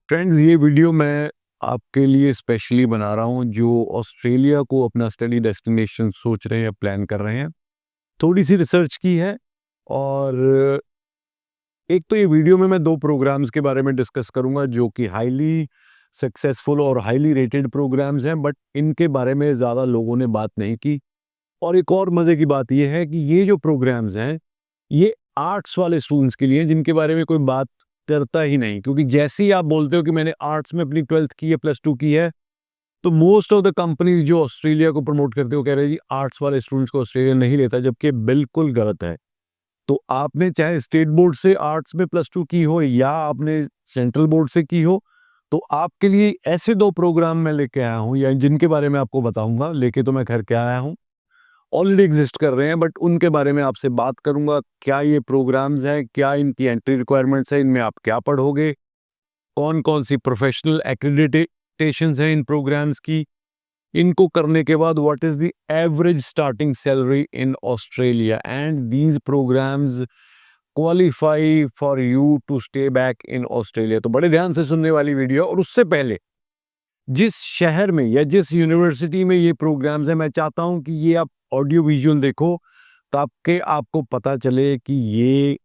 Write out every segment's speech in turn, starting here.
Friends, ये video मैं आपके लिए स्पेशली बना रहा हूँ जो ऑस्ट्रेलिया को अपना स्टडी डेस्टिनेशन सोच रहे हैं या प्लान कर रहे हैं। थोड़ी सी रिसर्च की है और एक तो ये वीडियो में मैं 2 प्रोग्राम्स के बारे में डिस्कस करूँगा जो कि हाईली सक्सेसफुल और हाईली रेटेड प्रोग्राम्स हैं, बट इनके बारे में ज़्यादा लोगों ने बात नहीं की। और एक और मज़े की बात ये है कि ये जो प्रोग्राम्स हैं, ये आर्ट्स वाले स्टूडेंट्स के लिए हैं जिनके बारे में कोई बात करता ही नहीं, क्योंकि जैसे ही आप बोलते हो कि मैंने आर्ट्स में अपनी 12th की है, +2 की है, तो मोस्ट ऑफ द कंपनीज जो ऑस्ट्रेलिया को प्रमोट करते हो कह रहे हैं जी आर्ट्स वाले स्टूडेंट्स को ऑस्ट्रेलिया नहीं लेता, जबकि बिल्कुल गलत है। तो आपने चाहे स्टेट बोर्ड से आर्ट्स में +2 की हो या आपने सेंट्रल बोर्ड से की हो, तो आपके लिए ऐसे 2 प्रोग्राम मैं लेके आया हूँ या जिनके बारे में आपको बताऊंगा। लेके तो मैं घर के आया हूँ, ऑलरेडी एग्जिस्ट कर रहे हैं, बट उनके बारे में आपसे बात करूंगा। क्या ये प्रोग्राम्स हैं, क्या इनकी एंट्री रिक्वायरमेंट्स है, इनमें आप क्या पढ़ोगे, कौन कौन सी प्रोफेशनल एक्रेडिटेशंस हैं इन प्रोग्राम्स की, इनको करने के बाद what is the average starting salary in Australia, and these programs qualify for you to stay back in Australia. तो बड़े ध्यान से सुनने वाली वीडियो। और उससे पहले, जिस शहर में या जिस यूनिवर्सिटी में ये प्रोग्राम्स है, मैं चाहता हूं कि ये आप ऑडियो विजुअल देखो ताकि आपको पता चले कि ये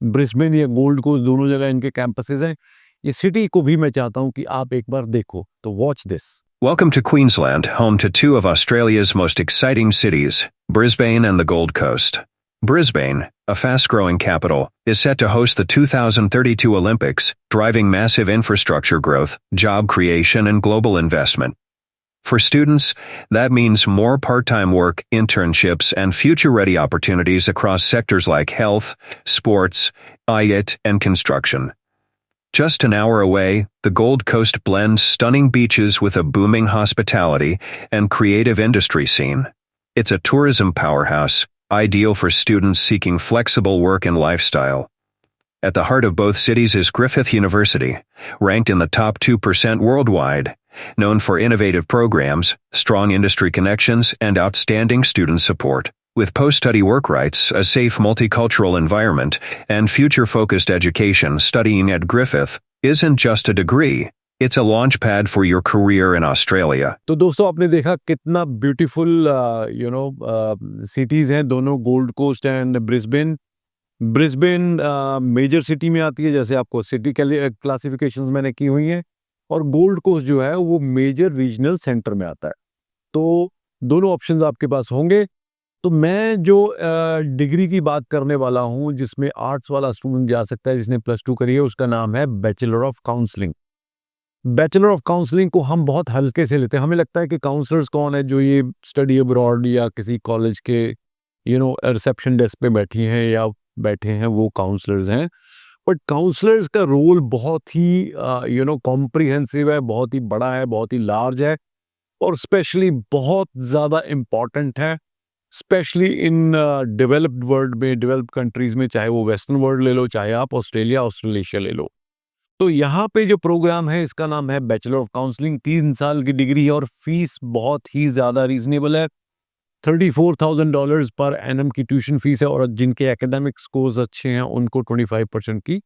ब्रिस्बेन या गोल्ड कोस्ट दोनों जगह इनके कैंपसेस हैं। ये सिटी को भी मैं चाहता हूं कि आप एक बार देखो, तो watch this. Welcome to Queensland, home to two of Australia's most exciting cities, Brisbane and the Gold Coast. Brisbane, a fast-growing capital, is set to host the 2032 Olympics, driving massive infrastructure growth, job creation and global investment. For students, that means more part-time work, internships, and future-ready opportunities across sectors like health, sports, IT, and construction. Just an hour away, the Gold Coast blends stunning beaches with a booming hospitality and creative industry scene. It's a tourism powerhouse, ideal for students seeking flexible work and lifestyle. At the heart of both cities is Griffith University, ranked in the top 2% worldwide, known for innovative programs, strong industry connections, and outstanding student support. With post-study work rights, a safe multicultural environment, and future-focused education, studying at Griffith isn't just a degree, it's a launchpad for your career in Australia. तो दोस्तों, आपने देखा कितना beautiful cities हैं दोनों, Gold Coast and Brisbane. Brisbane major city में आती है, जैसे आपको सिटी क्लासिफिकेशंस मैंने की हुई हैं, और गोल्ड कोस्ट जो है वो मेजर रीजनल सेंटर में आता है। तो दोनों ऑप्शंस आपके पास होंगे। तो मैं जो डिग्री की बात करने वाला हूं जिसमें आर्ट्स वाला स्टूडेंट जा सकता है जिसने +2 करी है, उसका नाम है bachelor of counselling. Bachelor of counselling को हम बहुत हल्के से लेते हैं। हमें लगता है कि काउंसलर्स कौन है, जो ये स्टडी अब्रॉड या किसी कॉलेज के रिसेप्शन डेस्क पे बैठी हैं या बैठे हैं, वो काउंसलर्स हैं। बट काउंसलर्स का रोल बहुत ही कॉम्प्रिहेंसिव है, बहुत ही बड़ा है, बहुत ही लार्ज है, और स्पेशली बहुत ज़्यादा इम्पॉर्टेंट है, स्पेशली इन डेवलप्ड वर्ल्ड में, डेवलप्ड कंट्रीज में, चाहे वो वेस्टर्न वर्ल्ड ले लो, चाहे आप ऑस्ट्रेलिया ऑस्ट्रेलेशिया ले लो। तो यहाँ पे जो प्रोग्राम है इसका नाम है बैचलर ऑफ काउंसलिंग। 3 साल की डिग्री है और फीस बहुत ही ज़्यादा रीजनेबल है। $34,000 पर एनम की ट्यूशन फीस है, और जिनके एकेडमिक स्कोर्स अच्छे हैं उनको 25% की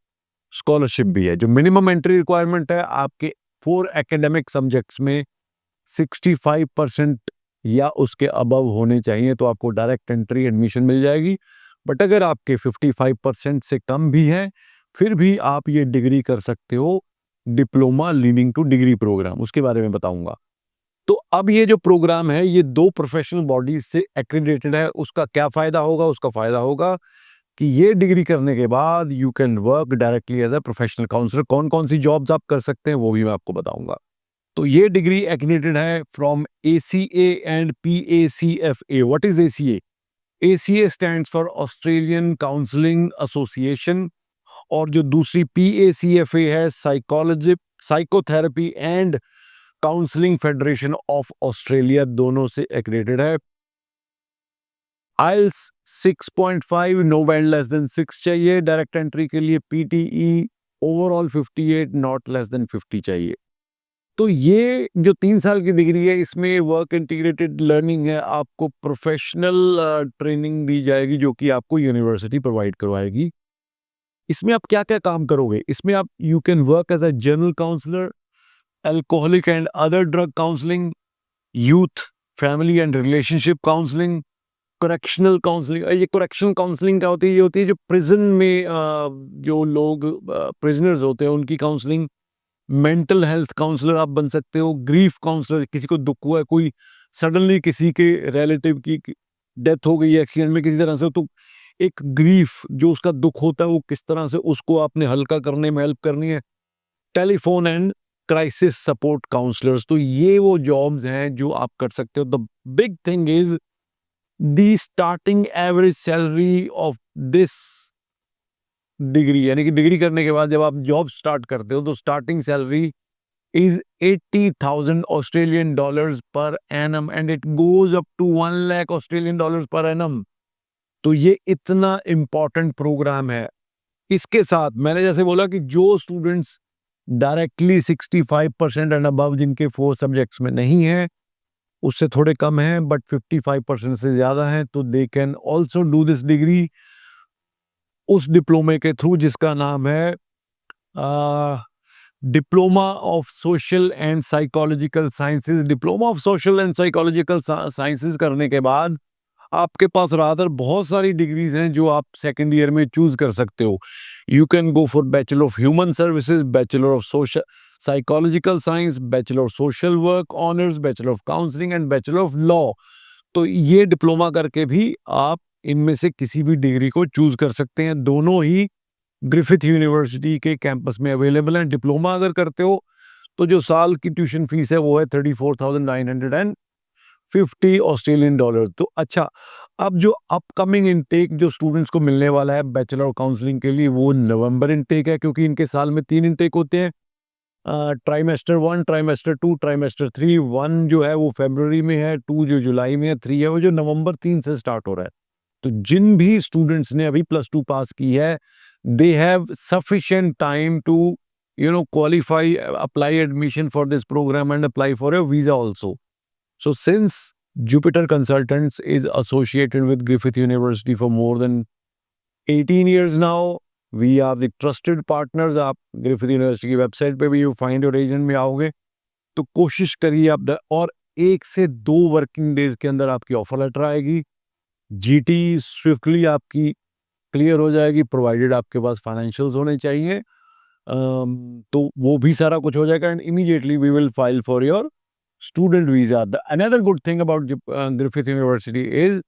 स्कॉलरशिप भी है। जो मिनिमम एंट्री रिक्वायरमेंट है, आपके 4 एकेडमिक सब्जेक्ट्स में 65% या उसके अबव होने चाहिए, तो आपको डायरेक्ट एंट्री एडमिशन मिल जाएगी। बट अगर आपके 55% से कम भी हैं, फिर भी आप ये डिग्री कर सकते हो, diploma leading to degree program, उसके बारे में बताऊंगा। तो अब ये जो प्रोग्राम है ये 2 प्रोफेशनल बॉडीज से एक्रेडिटेड है। उसका क्या फायदा होगा? उसका फायदा होगा कि ये डिग्री करने के बाद you can work directly as a professional counsellor. कौन कौन सी जॉब्स आप कर सकते हैं वो भी मैं आपको बताऊंगा। तो ये डिग्री एक्रेडिटेड है from ACA and PACFA। What is ACA? ACA stands for Australian counselling association, और जो दूसरी PACFA है, psychotherapy and counselling federation of Australia, दोनों से एक्रेडिटेड है। IELTS 6.5, no band less than 6 चाहिए डायरेक्ट एंट्री के लिए। PTE overall 58, not less than 50 चाहिए। तो ये जो 3 साल की डिग्री है, इसमें वर्क इंटीग्रेटेड लर्निंग है, आपको प्रोफेशनल ट्रेनिंग दी जाएगी जो कि आपको यूनिवर्सिटी प्रोवाइड करवाएगी। इसमें आप क्या क्या काम करोगे? इसमें आप you can work as a general counsellor, alcoholic and other drug counselling, youth family and relationship counselling, correctional counselling. ये करेक्शनल काउंसलिंग क्या होती है? ये होती है जो प्रिजन में जो लोग प्रिजनर्स होते हैं उनकी काउंसलिंग। मेंटल हेल्थ काउंसलर आप बन सकते हो, ग्रीफ काउंसलर, किसी को दुख हुआ है, कोई सडनली किसी के रिलेटिव की डेथ हो गई है एक्सीडेंट में किसी तरह से, तो एक ग्रीफ जो उसका दुख होता है वो किस तरह से उसको आपने हल्का करने में हेल्प करनी है। Telephone and crisis support counsellors, तो ये वो जॉब्स हैं जो आप कर सकते हो। The big thing is the starting average salary of this degree, यानी कि डिग्री करने के बाद जब आप जॉब स्टार्ट करते हो तो starting salary is 80,000 Australian dollars per annum and it goes up to 1 lakh Australian dollars per annum। तो ये इतना इम्पोर्टेंट प्रोग्राम है। इसके साथ मैंने जैसे बोला कि जो स्टूडेंट्स डायरेक्टली 65% एंड अबव जिनके 4 सब्जेक्ट्स में नहीं है, उससे थोड़े कम हैं बट 55% से ज़्यादा हैं, तो they can also do this degree उस डिप्लोमे के थ्रू जिसका नाम है diploma of social and psychological sciences. Diploma of social and psychological sciences करने के बाद आपके पास रादर बहुत सारी डिग्रीज हैं जो आप सेकेंड ईयर में चूज कर सकते हो। You can go for bachelor of human services, bachelor of social psychological science, bachelor of social work honours, bachelor of counselling and bachelor of law. तो ये डिप्लोमा करके भी आप इनमें से किसी भी डिग्री को चूज कर सकते हैं। दोनों ही ग्रिफिथ यूनिवर्सिटी के कैंपस में अवेलेबल है। डिप्लोमा अगर करते हो तो जो साल की ट्यूशन फीस है वो है 34,950 ऑस्ट्रेलियन डॉलर। तो अच्छा, अब जो अपकमिंग इनटेक जो स्टूडेंट्स को मिलने वाला है बैचलर ऑफ काउंसलिंग के लिए वो नवंबर इनटेक है, क्योंकि इनके साल में 3 इनटेक होते हैं, ट्राइमेस्टर 1, ट्राइमेस्टर 2, ट्राइमेस्टर 3। 1 जो है वो फरवरी में है, 2 जो जुलाई में है, 3 है वो जो नवंबर 3 से स्टार्ट हो रहा है। तो जिन भी स्टूडेंट्स ने अभी प्लस 2 पास की है, they have sufficient time to qualify, apply admission for this program and apply for a visa also. So since Jupiter Consultants is associated with Griffith University for more than 18 years now, we are the trusted partners। आप Griffith University की website पे भी you find your agent में आओगे तो कोशिश करिए आप और 1 से 2 वर्किंग डेज के अंदर आपकी ऑफर लेटर आएगी। जीटी स्विफ्टली आपकी क्लियर हो जाएगी, प्रोवाइडेड आपके पास फाइनेंशियल्स होने चाहिए। तो वो भी सारा कुछ हो जाएगा and immediately we will file for your student visa. The another good thing about Griffith University is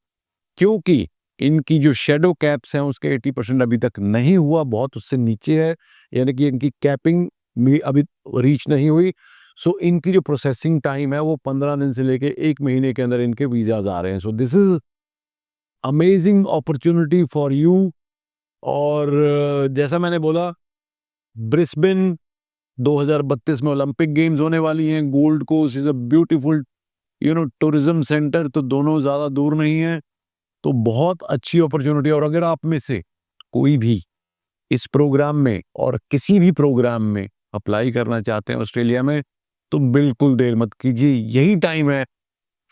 क्योंकि इनकी जो शेडो कैप्स हैं उसके 80% अभी तक नहीं हुआ, बहुत उससे नीचे है, यानी कि इनकी कैपिंग भी अभी रीच नहीं हुई। सो इनकी जो प्रोसेसिंग टाइम है वो 15 दिन से लेके 1 महीने के अंदर इनके वीजाज आ रहे हैं। So this is amazing opportunity for you. और जैसा मैंने बोला, ब्रिस्बेन 2032 में ओलंपिक गेम्स होने वाली हैं। Gold Coast is a beautiful tourism centre, तो दोनों ज़्यादा दूर नहीं है, तो बहुत अच्छी अपॉर्चुनिटी। और अगर आप में से कोई भी इस प्रोग्राम में और किसी भी प्रोग्राम में अप्लाई करना चाहते हैं ऑस्ट्रेलिया में, तो बिल्कुल देर मत कीजिए, यही टाइम है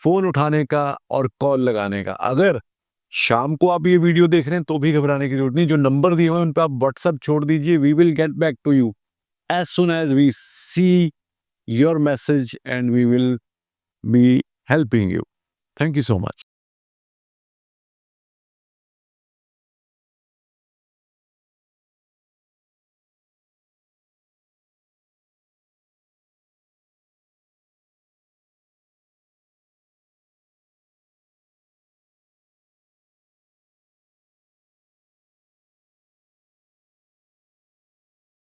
फ़ोन उठाने का और कॉल लगाने का। अगर शाम को आप ये वीडियो देख रहे हैं तो भी घबराने की जरूरत नहीं, जो नंबर दिए हुए हैं उन पर आप व्हाट्सएप छोड़ दीजिए, we will get back to you as soon as we see your message and we will be helping you. Thank you so much.